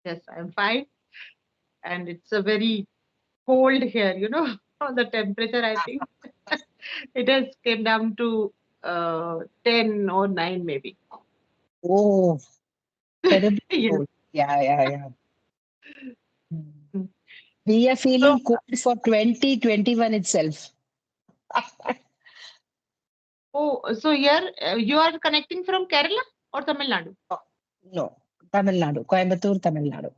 Yes, I'm fine. And it's a very cold here, the temperature, I think it has came down to 10 or 9 maybe. Oh, terribly Yes. cold. Yeah, yeah, yeah. Mm. Mm. We are So, feeling cold for 2021 itself. so here you are connecting from Kerala or Tamil Nadu? Oh, no, Tamil Nadu, Coimbatore, Tamil Nadu.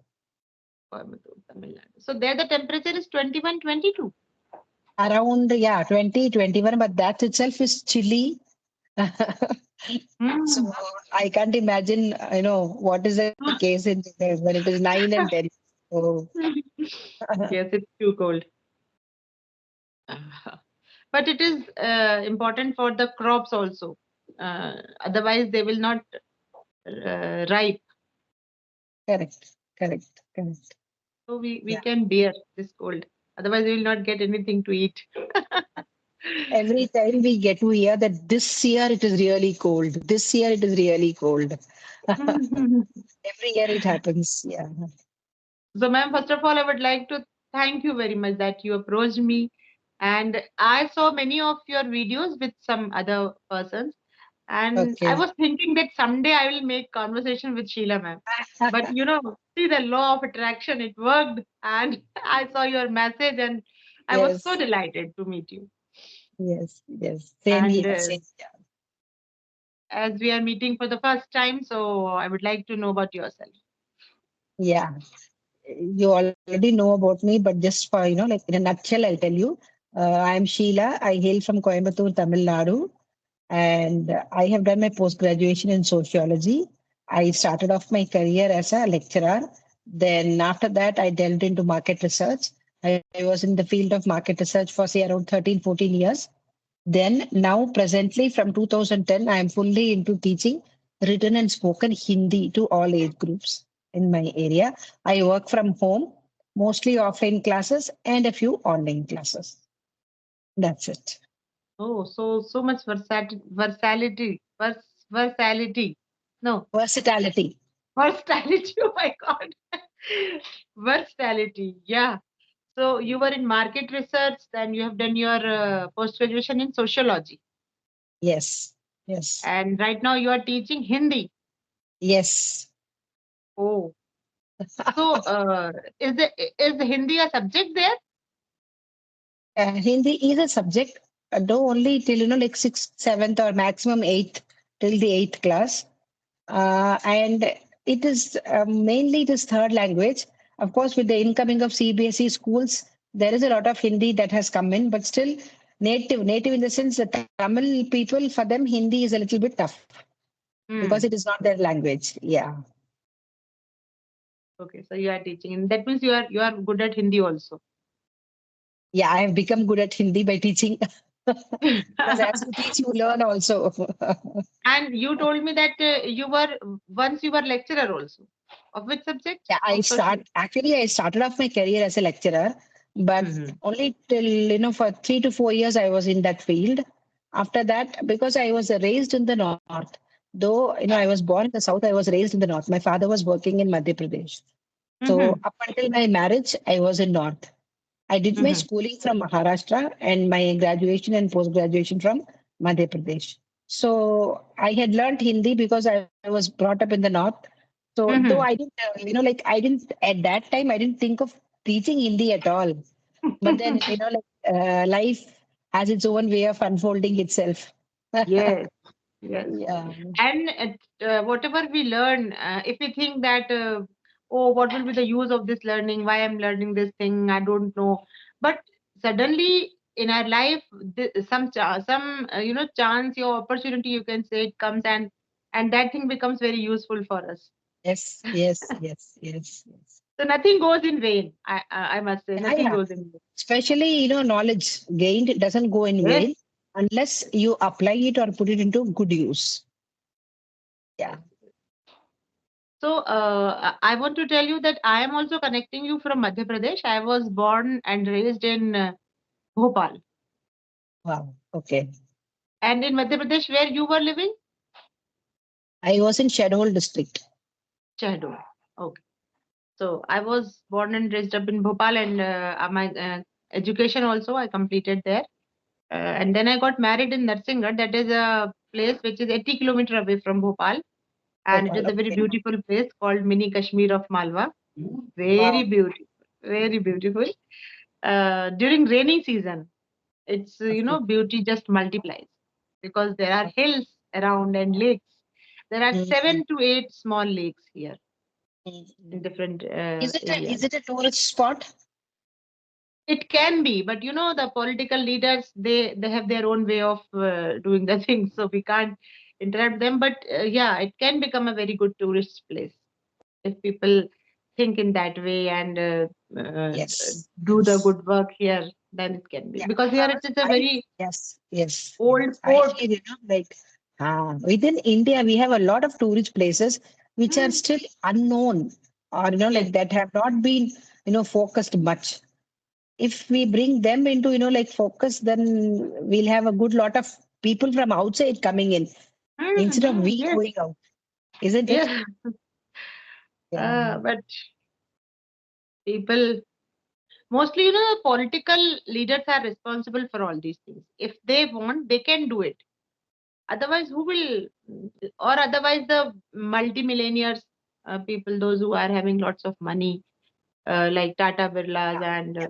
Coimbatore, Tamil Nadu. So there the temperature is 21, 22. Around, yeah, 2021, but that itself is chilly. Mm. So I can't imagine, what is the case in when it is 9 and 10. So, Yes, it's too cold. But it is important for the crops also. Otherwise, they will not ripe. correct, correct, correct. So we Yeah. can bear this cold. Otherwise, we will not get anything to eat. Every time we get to hear that this year it is really cold, this year it is really cold. Every year it happens. Yeah. So, ma'am, first of all, I would like to thank you very much that you approached me. And I saw many of your videos with some other persons. And I Okay. was thinking that someday I will make conversation with Sheila, ma'am. But see the law of attraction, it worked. And I saw your message and I was so Yes, delighted to meet you. yes, yes. Same And here, same here. as we are meeting for the first time, so I would like to know about yourself. Yeah. You already know about me, but just for, like in a nutshell, I'll tell you. I'm Sheila. I hail from Coimbatore, Tamil Nadu, and I have done my post graduation in sociology. I started off my career as a lecturer. Then after that, I delved into market research. I was in the field of market research for say around 13, 14 years. Then now presently from 2010, I am fully into teaching written and spoken Hindi to all age groups in my area. I work from home, mostly offline classes and a few online classes. That's it. Oh, so much versatility. No, Versatility. versatility. Oh my God, versatility. Yeah. So you were in market research, then you have done your post graduation in sociology, Yes. Yes. and right now you are teaching Hindi. Yes. Oh, so is the Hindi a subject there? Hindi is a subject, though only till like sixth, seventh, or maximum eighth till the eighth class. And it is mainly it is third language. Of course, with the incoming of CBSE schools, there is a lot of Hindi that has come in, but still native in the sense that Tamil people, for them Hindi is a little bit tough because it Hmm. is not their language. Yeah, Okay, so you are teaching, and that means you are good at Hindi also. yeah, I have become good at Hindi by teaching because as you teach, you learn also. And you told me that you were lecturer also. Of which subject? Yeah, Of social. I started off my career as a lecturer, but Mhm. only till, for 3 to 4 years I was in that field. After that, because I was raised in the north, though, I was born in the south, I was raised in the north. My father was working in Madhya Pradesh. So Mhm. up until my marriage, I was in north. I did my Mhm. schooling from Maharashtra and my graduation and post graduation from Madhya Pradesh. So I had learned Hindi because I was brought up in the north. So though I Mhm. didn't, like I didn't at that time, I didn't think of teaching Hindi at all. But then, life has its own way of unfolding itself. Yes. Yes. Yeah. And whatever we learn, if we think that, oh, what will be the use of this learning? Why I'm learning this thing? I don't know. But suddenly in our life, some chance or opportunity, you can say, it comes, and that thing becomes very useful for us. Yes, yes, yes, yes, yes. So nothing goes in vain. I must say, Yeah, nothing yeah. goes in vain. Especially, knowledge gained doesn't go in Yes. vain unless you apply it or put it into good use. Yeah. Yes. So I want to tell you that I am also connecting you from Madhya Pradesh. I was born and raised in Bhopal. Wow. Okay. And in Madhya Pradesh, where you were living? I was in Shedol district. Shahdol. Okay. So I was born and raised up in Bhopal, and my education also I completed there. And then I got married in Narsingarh. That is a place which is 80 kilometer away from Bhopal, and it Bhopal. is a very Okay. beautiful place called Mini Kashmir of Malwa. Very Wow. beautiful, very beautiful. During rainy season, it's Okay. beauty just multiplies because there are hills around and lakes. There are Mm, 7 to 8 small lakes here mm, in mm. different Is areas. it a tourist spot? It can be, but the political leaders, they have their own way of doing the things, so we can't interrupt them. But yeah, it can become a very good tourist place if people think in that way and Yes. do the Yes. good work here. Then it can be, Yeah. because here it Because is a I, very yes, yes, old yes. I port. feel, like within India, we have a lot of tourist places which are Mm, still unknown, or, yes. like that have not been, focused much. If we bring them into, like focus, then we'll have a good lot of people from outside coming in instead of we Yes, going out, isn't it? yes. Yeah. But people, mostly, political leaders are responsible for all these things. If they want, they can do it. Otherwise, who will? Or otherwise, the multimillionaires, people, those who are having lots of money, like Tata Birlas Yeah. and Yeah.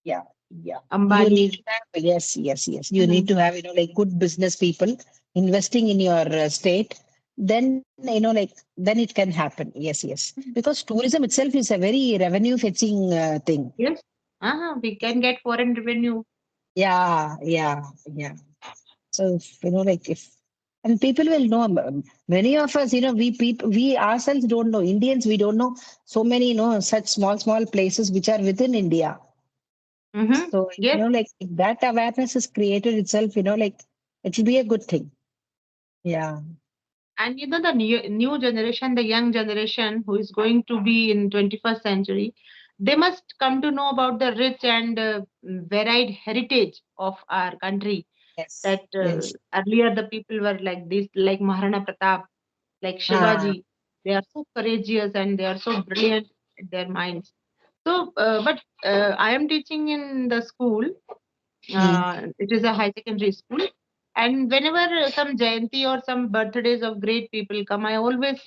Yeah. Yeah. You need Ambanis. to have, yes, yes, yes. You need Mhm. to have, like good business people investing in your state. Then, then it can happen. Yes, yes. Because tourism itself is a very revenue fetching thing. Yes. We can get foreign revenue. Yeah, yeah, yeah. So, like if, and people will know, many of us, we ourselves don't know, Indians, we don't know so many, such small, small places which are within India. So, Yes. like if that awareness is created itself, like it will be a good thing. Yeah. And the new generation, the young generation who is going to be in 21st century, they must come to know about the rich and varied heritage of our country. Yes. That Yes. earlier the people were like this, like Maharana Pratap, like Ah, Shivaji. They are so courageous and they are so brilliant in their minds. So, but I am teaching in the school. mm, It is a high secondary school. And whenever some Jayanti or some birthdays of great people come, I always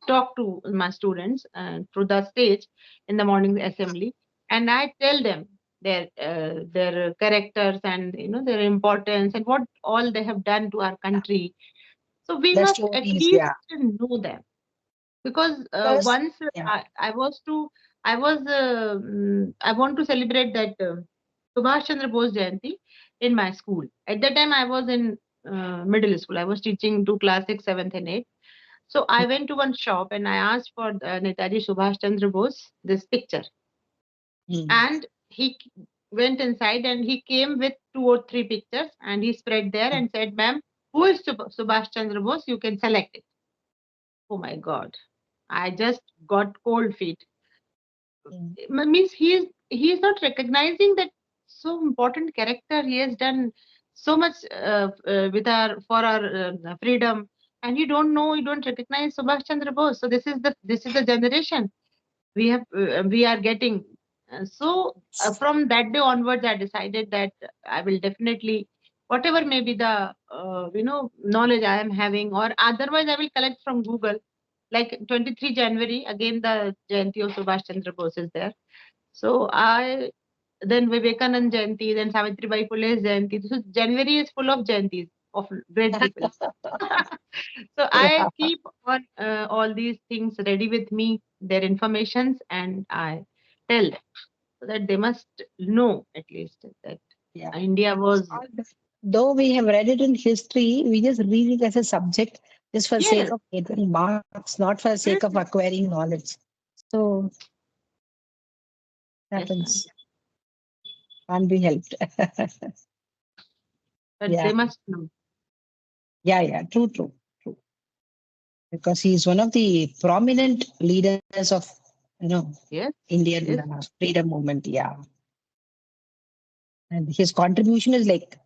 talk to my students through the stage in the morning assembly, and I tell them their characters and their importance and what all they have done to our yeah. country. So we The must at stories, least yeah. know them, because Because, once yeah. I want to celebrate that Subhash Chandra Bose Jayanti in my school. At that time, I was in middle school. I was teaching to class 6, 7th, and 8th. So I went to one shop and I asked for Netaji Subhash Chandra Bose this picture, Mm, and went inside and he came with 2 or 3 pictures and he spread there mm, and said, "Ma'am, who is Subhash Chandra Bose? You can select it." Oh my God! I just got cold feet. mm. Means he is not recognizing that so important character. He has done so much with our for our freedom, and you don't recognize Subhash Chandra Bose. So this is the generation we are getting. So from that day onwards, I decided that I will definitely, whatever may be the knowledge I am having, or otherwise I will collect from Google. Like 23 January, again the Jayanti of Subhash Chandra Bose is there. So I then Vivekanand Jayanti, then Savitribai Phule's Jayanti. So January is full of Jayantis of great people. So I Yeah. keep on all these things ready with me, their informations, and I tell them so that they must know at least that Yeah. India Because was. though we have read it in history, we just read it as a subject just for sake Yes. of getting marks, not for sake of Mhm. acquiring knowledge. So Yes, ma'am. happens, can't be helped. But Yeah. they must know. Yeah, yeah. True, true, true. Because he is one of the prominent leaders of, you know, Yes, Indian yes, freedom movement. Yeah. And his contribution is like,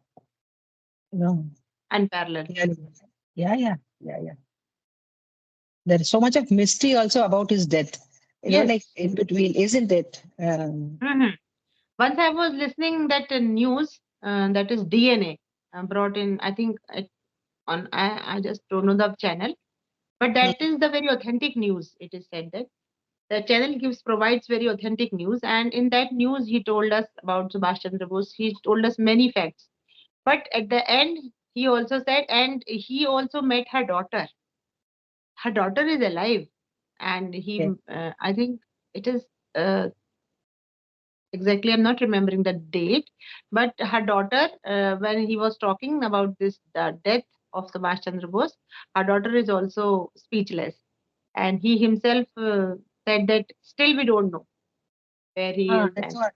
you know, unparalleled. clearly. Yeah, yeah, yeah, yeah. There is so much of mystery also about his death. Yes. like in between, isn't it? Mhm. Once I was listening that news that is DNA brought in. I think on I just don't know the channel, but that is the very authentic news. It is said that the channel gives provides very authentic news, and in that news he told us about Subhash Chandra Bose. He told us many facts, but at the end he also said, and he also met her daughter. Her daughter is alive, and he Okay. I think it is exactly, I'm not remembering the date, but her daughter, when he was talking about this the death of Subhash Chandra Bose, her daughter is also speechless, and he himself said that still we don't know where he is. That's And what.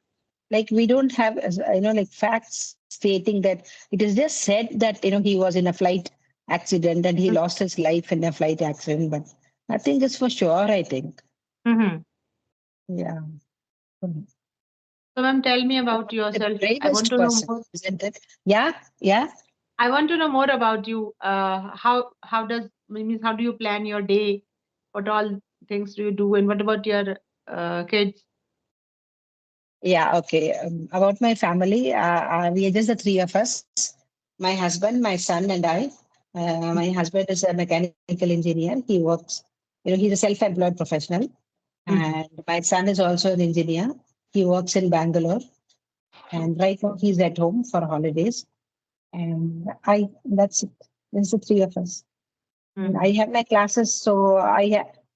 Like we don't have, like facts stating that it is just said that he was in a flight accident and he lost his life in a flight accident, but nothing is for sure. I think. mm-hmm. Yeah. So ma'am, tell me One about of the yourself. I want bravest to know person, more. isn't it? Yeah. Yeah. I want to know more about you. How does means how do you plan your day? What all things do you do, and what about your kids? Yeah, okay. About my family, we are just the three of us. My husband, my son, and I. My husband is a mechanical engineer. He works, he's a self-employed professional. Mm-hmm. And my son is also an engineer. He works in Bangalore. And right now he's at home for holidays. And that's it. There's the three of us. And I Mm-hmm. have my classes, so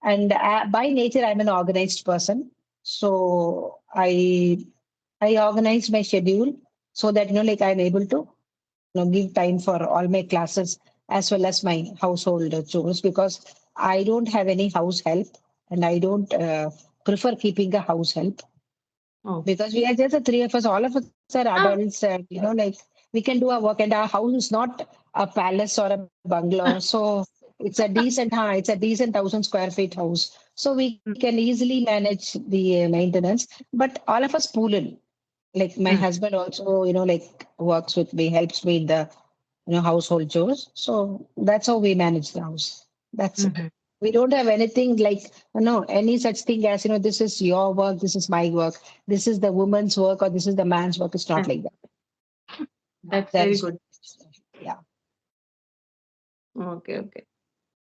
and by nature I'm an organized person. So I organize my schedule so that like I'm able to give time for all my classes as well as my household chores, because I don't have any house help and I don't prefer keeping a house help, Oh. because we are just the three of us. All of us are adults, and like we can do our work, and our house is not a palace or a bungalow. So it's a decent 1,000 square feet house. So we can easily manage the maintenance. But all of us pool in. Like my Mm-hmm. husband also, like works with me, helps me in the household chores. So that's how we manage the house. That's it. Mm-hmm. We don't have anything like no any such thing as this is your work, this is my work, this is the woman's work, or this is the man's work. It's not like that. That's That very is good. yeah. Okay, okay.